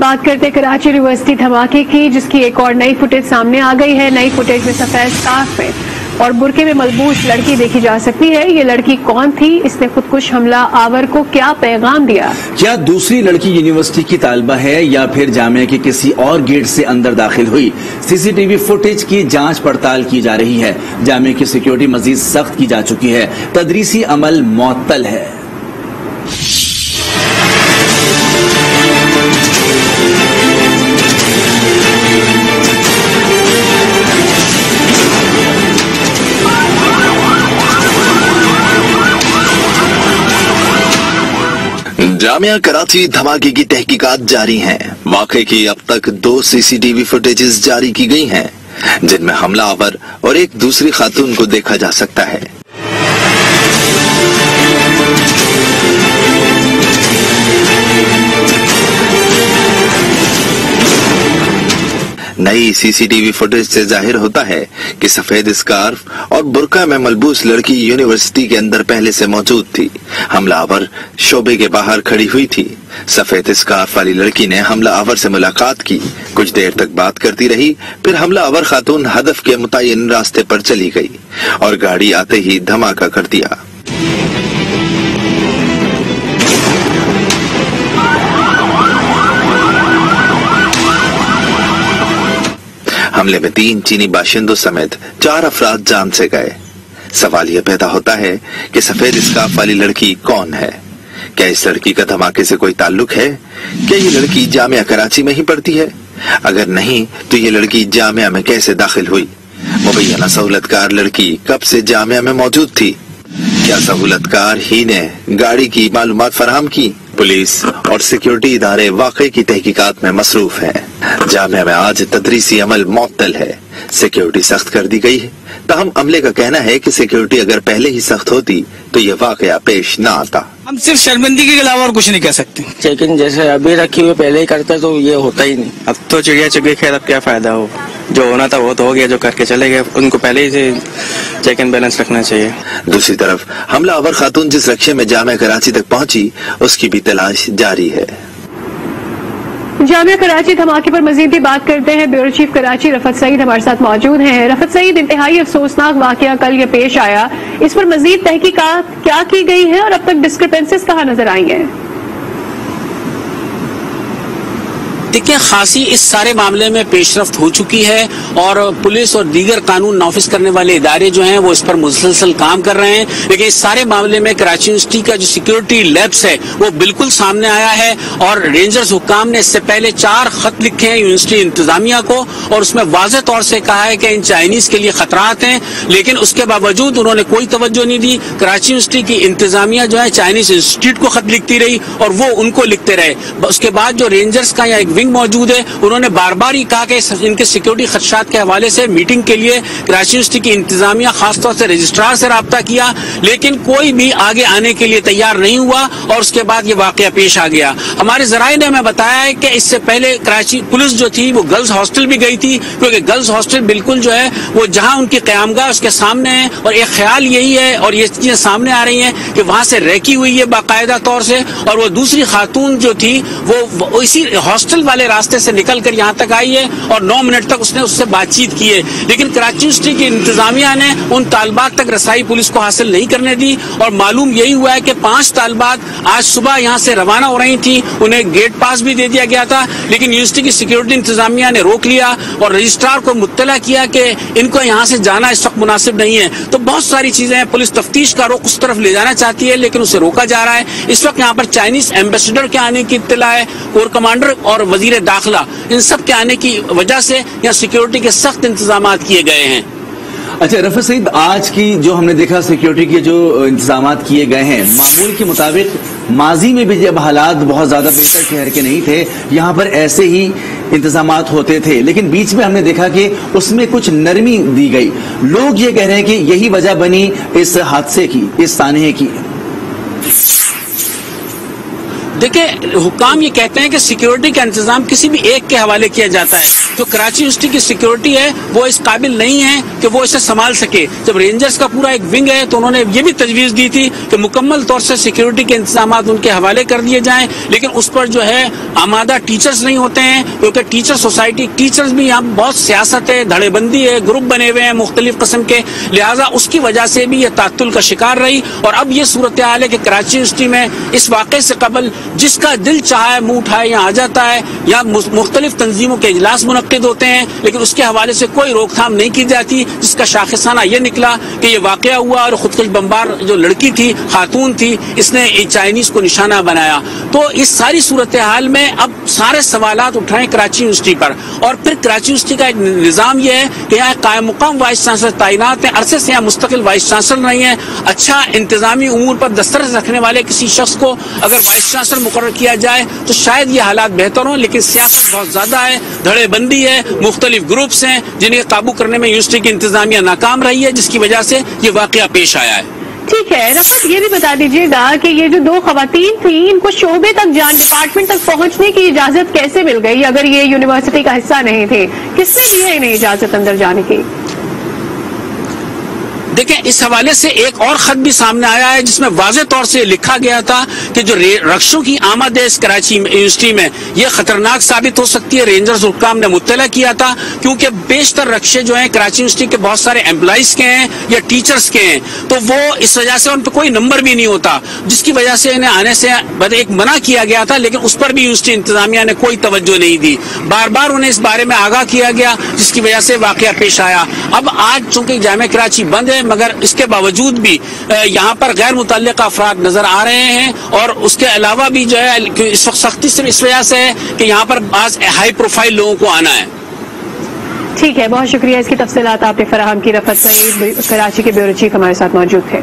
बात करते हैं कराची यूनिवर्सिटी धमाके की, जिसकी एक और नई फुटेज सामने आ गई है। नई फुटेज में सफेद स्कार्फ में और बुरके में मलबूस लड़की देखी जा सकती है। ये लड़की कौन थी? इसने खुदकुश हमला आवर को क्या पैगाम दिया? क्या दूसरी लड़की यूनिवर्सिटी की तालिबा है या फिर जामिया के किसी और गेट से अंदर दाखिल हुई? सीसीटीवी फुटेज की जांच पड़ताल की जा रही है। जामिया की सिक्योरिटी मजीद सख्त की जा चुकी है। तदरीसी अमल मुअत्तल है। जामिया कराची धमाके की तहकीकात जारी हैं। वाक़े की अब तक 2 सीसीटीवी फुटेजेस जारी की गई हैं, जिनमें हमलावर और एक दूसरी खातून को देखा जा सकता है। नई सीसीटीवी फुटेज से जाहिर होता है कि सफेद स्कार्फ और बुर्का में मलबूस लड़की यूनिवर्सिटी के अंदर पहले से मौजूद थी। हमलावर शोबे के बाहर खड़ी हुई थी। सफेद स्कार्फ वाली लड़की ने हमलावर से मुलाकात की, कुछ देर तक बात करती रही, फिर हमलावर खातून हदफ के मुतय्यन रास्ते पर चली गई और गाड़ी आते ही धमाका कर दिया। हमले में 3 चीनी बाशिंदों समेत 4 अफराद जान से गए। सवाल यह पैदा होता है कि सफेद स्कार्फ वाली लड़की कौन है? क्या इस लड़की का धमाके से कोई ताल्लुक है? क्या ये लड़की जामिया कराची में ही पढ़ती है? अगर नहीं तो ये लड़की जामिया में कैसे दाखिल हुई? मुबैना सहूलतकार लड़की कब से जामिया में मौजूद थी? क्या सहूलतकार ही ने गाड़ी की मालूमात फराहम की? पुलिस और सिक्योरिटी इदारे वाकई की तहकीकात में मसरूफ हैं। जामिया में आज तदरीसी अमल मुअत्तल है। सिक्योरिटी सख्त कर दी गई है। ताहम अमले का कहना है कि सिक्योरिटी अगर पहले ही सख्त होती तो ये वाकया पेश न आता। हम सिर्फ शर्मिंदगी के अलावा और कुछ नहीं कह सकते। चेकिंग जैसे अभी रखी हुई पहले ही करते तो ये होता ही नहीं। अब तो चिड़िया चुग खैर, अब क्या फायदा हो? जो होना था वो तो हो गया, जो करके चले गए। उनको पहले ही से चेक एंड बैलेंस रखना चाहिए। दूसरी तरफ हमलावर खातून जिस रक्शे में जामिया कराची तक पहुंची, उसकी भी तलाश जारी है। जामिया कराची धमाके पर मजीद भी बात करते हैं। ब्यूरो चीफ कराची रफत सईद हमारे साथ मौजूद हैं। रफत सईद, इंतहाई अफसोसनाक वाकया कल ये पेश आया, इस पर मजीद तहकीकात क्या की गई है और अब तक डिस्क्रिपेंसीज कहाँ नजर आई हैं? देखिए, खासी इस सारे मामले में पेशरफ्त हो चुकी है और पुलिस और दीगर कानून नाफिज करने वाले इदारे जो हैं वो इस पर मुसलसल काम कर रहे हैं। लेकिन इस सारे मामले में कराची यूनिवर्सिटी का जो सिक्योरिटी लैब्स है वो बिल्कुल सामने आया है और रेंजर्स हुक्काम ने इससे पहले 4 खत लिखे हैं यूनिवर्सिटी इंतजामिया को और उसमें वाज़ेह तौर से कहा है कि इन चाइनीज के लिए खतरात हैं, लेकिन उसके बावजूद उन्होंने कोई तवज्जो नहीं दी। कराची यूनिवर्सिटी की इंतजामिया जो है चाइनीज इंस्टीट्यूट को खत लिखती रही और वो उनको लिखते रहे। उसके बाद जो रेंजर्स का एक मौजूद है, उन्होंने बार बार ही कहा कि इनके सिक्योरिटी खदशात के हवाले से मीटिंग के लिए कराची यूनिवर्सिटी की इंतजामिया खासतौर से रजिस्ट्रार से राब्ता किया, लेकिन कोई भी आगे आने के लिए तैयार नहीं हुआ और उसके बाद ये वाकया पेश आ गया। हमारे जराये ने हमें बताया है कि इससे पहले कराची पुलिस जो थी वो गर्ल्स हॉस्टल भी गई थी, क्योंकि गर्ल्स हॉस्टल बिल्कुल जो है वो जहां उनकी क़यामगाह उसके सामने है और एक ख्याल यही है और ये चीजें सामने आ रही हैं कि वहां से रैकी हुई है बाकायदा तौर से और वो दूसरी खातून जो थी वो इसी हॉस्टल वाले रास्ते से निकलकर यहाँ तक आई है और 9 मिनट तक उसने उससे बातचीत की है। लेकिन कराची यूनिवर्सिटी की इंतजामिया ने उन तालबात तक रसाई पुलिस को हासिल नहीं करने दी और मालूम यही हुआ है कि 5 तालबात आज सुबह यहाँ से रवाना हो रही थी, उन्हें गेट पास भी दे दिया गया था, लेकिन यूनिवर्सिटी की सिक्योरिटी इंतजामिया ने रोक लिया और रजिस्ट्रार को मुत्तला किया कि इनको यहाँ से जाना इस वक्त मुनासिब नहीं है। तो बहुत सारी चीजें हैं, पुलिस तफ्तीश का रुख उस तरफ ले जाना चाहती है लेकिन उसे रोका जा रहा है। इस वक्त यहाँ पर चाइनीज एम्बेसडर के आने की इत्तला है, कोर कमांडर और वजीर दाखिला, इन सब के आने की वजह से यहाँ सिक्योरिटी के सख्त इंतजाम किए गए हैं। अच्छा रफत सईद, आज की जो हमने देखा सिक्योरिटी के जो इंतजाम किए गए हैं, मामूल के मुताबिक माजी में भी जब हालात बहुत ज्यादा बेहतर ठहर के नहीं थे, यहाँ पर ऐसे ही इंतजामात होते थे, लेकिन बीच में हमने देखा कि उसमें कुछ नरमी दी गई। लोग ये कह रहे हैं कि यही वजह बनी इस हादसे की, इस सानहे की। دیکھیں حکام یہ کہتے ہیں کہ سیکیورٹی کا انتظام کسی بھی ایک کے حوالے کیا جاتا ہے. جو کراچی یونیورسٹی کی سیکیورٹی ہے وہ اس قابل نہیں ہے کہ وہ اسے سنبھال سکے. جب رینجرز کا پورا ایک ونگ ہے تو انہوں نے یہ بھی تجویز دی تھی کہ مکمل طور سے سیکیورٹی کے انتظامات ان کے حوالے کر دیے جائیں, لیکن اس پر جو ہے آمادہ ٹیچرز نہیں ہوتے ہیں, کیونکہ ٹیچر سوسائٹی ٹیچرز بھی یہاں بہت سیاست ہے, دھڑے بندی ہے, گروپ بنے ہوئے ہیں مختلف قسم کے, لہٰذا اس کی وجہ سے بھی یہ تعطل کا شکار رہی. اور اب یہ صورتحال ہے کہ کراچی یونیورسٹی میں اس واقعے سے قبل جس کا دل چاہے منہ اٹھائے یہاں آ جاتا ہے, یا مختلف تنظیموں کے اجلاس منعقد ہوتے ہیں, لیکن اس کے حوالے سے کوئی روک تھام نہیں کی جاتی, جس کا شاخصانہ یہ نکلا کہ یہ واقعہ ہوا اور خودکش بمبار جو لڑکی تھی, خاتون تھی, اس نے چائنیز کو نشانہ بنایا. تو اس ساری صورتحال میں اب سارے سوالات اٹھائیں کراچی یونیورسٹی پر, اور پھر کراچی یونیورسٹی کا ایک نظام یہ ہے کہ یہاں قائم مقام وائس چانسلر تعینات ہیں, عرصے سے یہاں مستقل وائس چانسلر نہیں ہے. اچھا انتظامی امور پر دسترس رکھنے والے کسی شخص کو اگر وائس چانسلر مقرر کیا جائے تو شاید یہ حالات بہتر ہوں, لیکن سیاست بہت زیادہ ہے, دھڑے بندی ہے, مختلف گروپس ہیں جنہیں قابو کرنے میں یونیورسٹی کی انتظامیہ ناکام رہی ہے, جس کی وجہ سے یہ واقعہ پیش آیا ہے. ٹھیک ہے رفعت, یہ بھی بتا دیجیے گا کہ یہ جو 2 خواتین تھیں ان کو شعبے تک ڈپارٹمنٹ تک پہنچنے کی اجازت کیسے مل گئی اگر یہ یونیورسٹی کا حصہ نہیں تھے؟ کس نے دی ہے انہیں اجازت اندر جانے کی؟ دیکھیں اس حوالے سے ایک اور خط بھی سامنے آیا ہے جس میں واضح طور سے لکھا گیا تھا کہ جو رکشوں کی آمد ہے اس کراچی یونیورسٹی میں یہ خطرناک ثابت ہو سکتی ہے. رینجرز حکام نے مطلع کیا تھا کیونکہ بیشتر رکشے جو ہیں کراچی یونیورسٹی کے بہت سارے امپلائیز کے ہیں یا ٹیچرز کے ہیں, تو وہ اس وجہ سے ان پہ کوئی نمبر بھی نہیں ہوتا, جس کی وجہ سے انہیں آنے سے ایک منع کیا گیا تھا, لیکن اس پر بھی یونیورسٹی انتظامیہ نے کوئی توجہ نہیں دی. بار بار انہیں اس بارے میں آگاہ کیا گیا جس کی وجہ سے واقعہ پیش آیا. اب آج چونکہ جامعہ کراچی بند ہے مگر اس کے باوجود بھی یہاں پر غیر متعلقہ افراد نظر آ رہے ہیں, اور اس کے علاوہ بھی جو ہے اس وقت سختی سے اس وجہ سے ہے کہ یہاں پر بعض ہائی پروفائل لوگوں کو آنا ہے. ٹھیک ہے, بہت شکریہ, اس کی تفصیلات آپ نے فراہم کی. رفعت سعید کراچی کے بیورو چیف ہمارے ساتھ موجود تھے.